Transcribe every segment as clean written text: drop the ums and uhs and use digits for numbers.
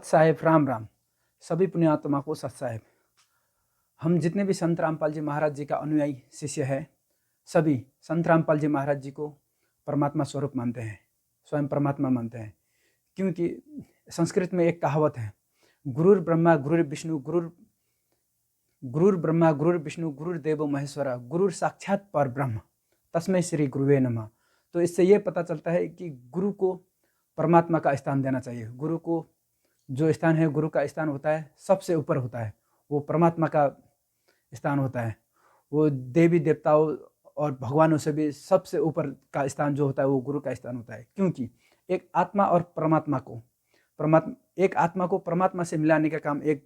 साहेब राम राम। सभी पुण्यात्मा को सत साहेब। हम जितने भी संत रामपाल जी महाराज जी का अनुयायी शिष्य है, सभी संत रामपाल जी महाराज जी को परमात्मा स्वरूप मानते हैं, स्वयं परमात्मा मानते हैं। क्योंकि संस्कृत में एक कहावत है, गुरुर ब्रह्मा गुरुर विष्णु गुरुर ब्रह्मा गुरुर विष्णु गुरुर्देवो महेश्वरा गुरुर साक्षात पर ब्रह्म तस्मै श्री गुरुवे नमः। तो इससे ये पता चलता है कि गुरु को परमात्मा का स्थान देना चाहिए। गुरु को जो स्थान है, गुरु का स्थान होता है सबसे ऊपर होता है, वो परमात्मा का स्थान होता है। वो देवी देवताओं और भगवानों से भी सबसे ऊपर का स्थान जो होता है वो गुरु का स्थान होता है। क्योंकि एक आत्मा और एक आत्मा को परमात्मा से मिलाने का काम एक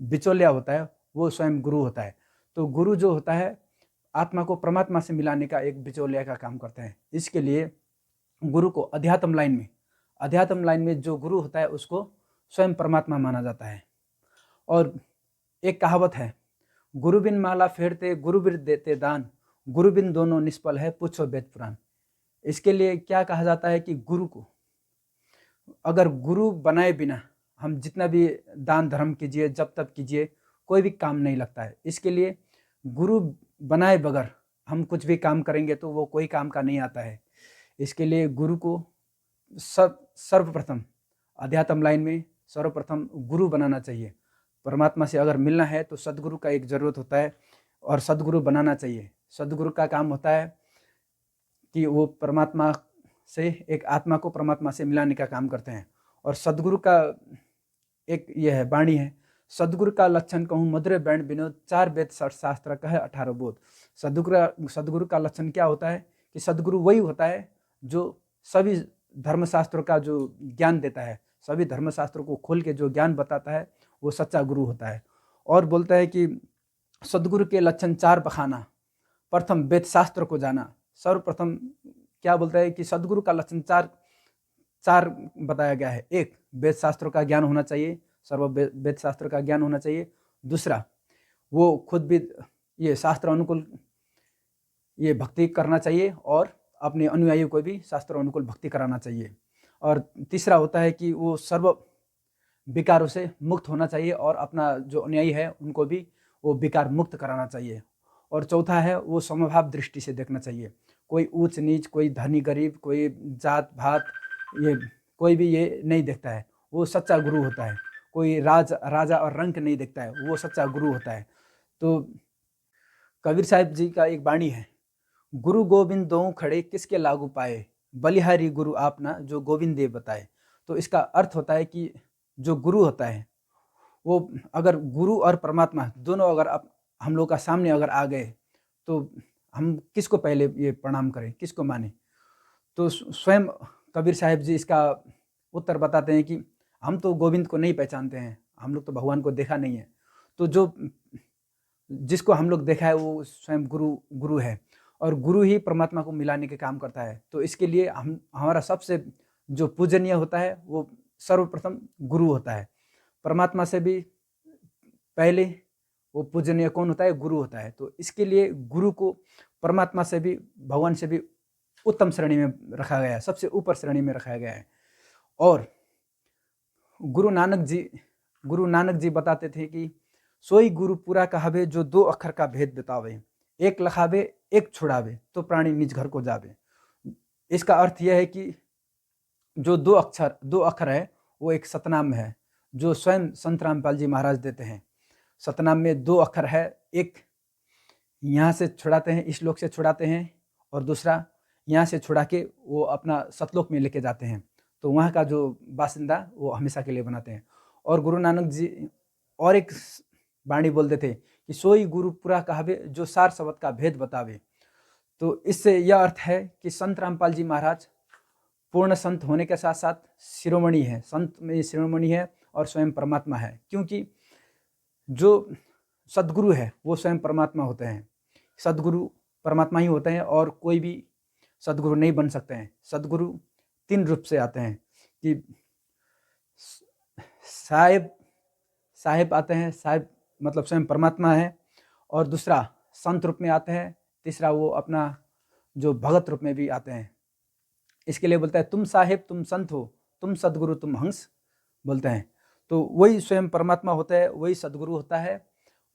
बिचौलिया होता है, वो स्वयं गुरु होता है। तो गुरु जो होता है आत्मा को परमात्मा से मिलाने का एक बिचौलिया का काम करते हैं। इसके लिए गुरु को अध्यात्म लाइन में जो गुरु होता है उसको स्वयं परमात्मा माना जाता है। और एक कहावत है, गुरु बिन माला फेरते गुरु बिन देते दान, गुरु बिन दोनों निष्फल है पूछो वेद पुराण। इसके लिए क्या कहा जाता है कि गुरु को अगर गुरु बनाए बिना हम जितना भी दान धर्म कीजिए, जब तब कीजिए, कोई भी काम नहीं लगता है। इसके लिए गुरु बनाए बगैर हम कुछ भी काम करेंगे तो वो कोई काम का नहीं आता है। इसके लिए गुरु को सर्वप्रथम अध्यात्म लाइन में सर्वप्रथम गुरु बनाना चाहिए। परमात्मा से अगर मिलना है तो सदगुरु का एक ज़रूरत होता है और सदगुरु बनाना चाहिए। सदगुरु का काम होता है कि वो परमात्मा से एक आत्मा को परमात्मा से मिलाने का काम करते हैं। और सदगुरु का एक यह है वाणी है, सदगुरु का लक्षण कहूँ मधुर बैण विनोद, 4 वेद 6 शास्त्र कहे 18 बोध। सदगुरु का लक्षण क्या होता है कि सदगुरु वही होता है जो सभी धर्मशास्त्रों का जो ज्ञान देता है, सभी धर्मशास्त्रों को खोल के जो ज्ञान बताता है वो सच्चा गुरु होता है। और बोलता है कि सदगुरु के लक्षण 4 बखाना, प्रथम वेद शास्त्र को जाना। सर्वप्रथम क्या बोलता है कि सदगुरु का लक्षण चार बताया गया है। एक, वेद शास्त्रों का ज्ञान होना चाहिए, सर्व वेद शास्त्र का ज्ञान होना चाहिए। दूसरा, वो खुद भी ये शास्त्र अनुकूल ये भक्ति करना चाहिए और अपने अनुयायियों को भी शास्त्र अनुकूल भक्ति कराना चाहिए। और तीसरा होता है कि वो सर्व विकारों से मुक्त होना चाहिए और अपना जो अनुयायी है उनको भी वो विकार मुक्त कराना चाहिए। और चौथा है वो समभाव दृष्टि से देखना चाहिए। कोई ऊंच नीच, कोई धनी गरीब, कोई जात भात, ये कोई भी ये नहीं देखता है, वो सच्चा गुरु होता है। कोई राजा और रंग नहीं देखता है, वो सच्चा गुरु होता है। तो कबीर साहिब जी का एक वाणी है, गुरु गोविंद दो खड़े किसके लागू पाए, बलिहारी गुरु आपना जो गोविंद देव बताए। तो इसका अर्थ होता है कि जो गुरु होता है वो अगर गुरु और परमात्मा दोनों अगर हम लोग का सामने अगर आ गए तो हम किसको पहले ये प्रणाम करें, किसको माने। तो स्वयं कबीर साहिब जी इसका उत्तर बताते हैं कि हम तो गोविंद को नहीं पहचानते हैं, हम लोग तो भगवान को देखा नहीं है। तो जो जिसको हम लोग देखा है वो स्वयं गुरु है और गुरु ही परमात्मा को मिलाने के काम करता है। तो इसके लिए हमारा सबसे जो पूजनीय होता है वो सर्वप्रथम गुरु होता है। परमात्मा से भी पहले वो पूजनीय कौन होता है, गुरु होता है। तो इसके लिए गुरु को परमात्मा से भी, भगवान से भी उत्तम श्रेणी में रखा गया है, सबसे ऊपर श्रेणी में रखा गया है। और गुरु नानक जी बताते थे कि सोई गुरु पूरा कहावे जो 2 अक्षर का भेद बतावे, एक लखावे एक छुड़ावे तो प्राणी निज घर को जावे। इसका अर्थ यह है कि जो 2 अक्षर है वो एक सतनाम है जो स्वयं संत रामपाल जी महाराज देते हैं। सतनाम में 2 अक्षर है, एक यहाँ से छुड़ाते हैं, इस लोक से छुड़ाते हैं, और दूसरा यहाँ से छुड़ा के वो अपना सतलोक में लेके जाते हैं। तो वहाँ का जो बासिंदा वो हमेशा के लिए बनाते हैं। और गुरु नानक जी और एक वाणी बोलते थे कि सोई गुरु पूरा कहावे जो 4 शब्द का भेद बतावे। तो इससे यह अर्थ है कि संत रामपाल जी महाराज पूर्ण संत होने के साथ साथ शिरोमणि है, संत में शिरोमणि है और स्वयं परमात्मा है। क्योंकि जो सदगुरु है वो स्वयं परमात्मा होते हैं, सदगुरु परमात्मा ही होते हैं और कोई भी सदगुरु नहीं बन सकते हैं। सदगुरु 3 रूप से आते हैं कि साहेब आते हैं, साहेब मतलब स्वयं परमात्मा है, और दूसरा संत रूप में आते हैं, तीसरा वो अपना जो भगत रूप में भी आते हैं। इसके लिए बोलता है तुम साहेब तुम संत हो, तुम सदगुरु तुम हंस, बोलते हैं। तो वही स्वयं परमात्मा होता है, वही सद्गुरु होता है,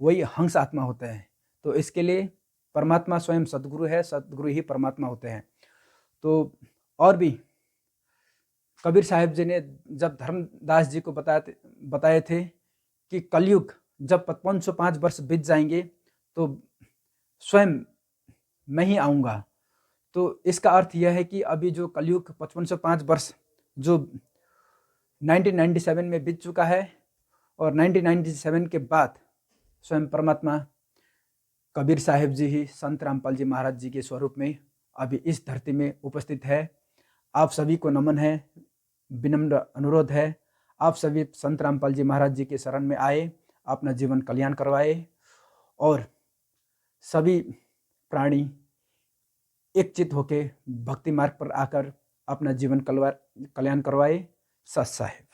वही हंस आत्मा होता है। तो इसके लिए परमात्मा स्वयं सद्गुरु है, सद्गुरु ही परमात्मा होते हैं। तो और भी कबीर साहब जी ने जब धर्मदास जी को बताए थे कि कलयुग जब 5505 वर्ष बीत जाएंगे तो स्वयं मैं ही आऊँगा। तो इसका अर्थ यह है कि अभी जो कलयुग 5505 वर्ष जो 1997 में बीत चुका है, और 1997 के बाद स्वयं परमात्मा कबीर साहिब जी ही संत रामपाल जी महाराज जी के स्वरूप में अभी इस धरती में उपस्थित है। आप सभी को नमन है, विनम्र अनुरोध है, आप सभी संत रामपाल जी महाराज जी के शरण में आए, अपना जीवन कल्याण करवाए और सभी प्राणी एकचित होके भक्ति मार्ग पर आकर अपना जीवन कल्याण करवाए। सत साहिब।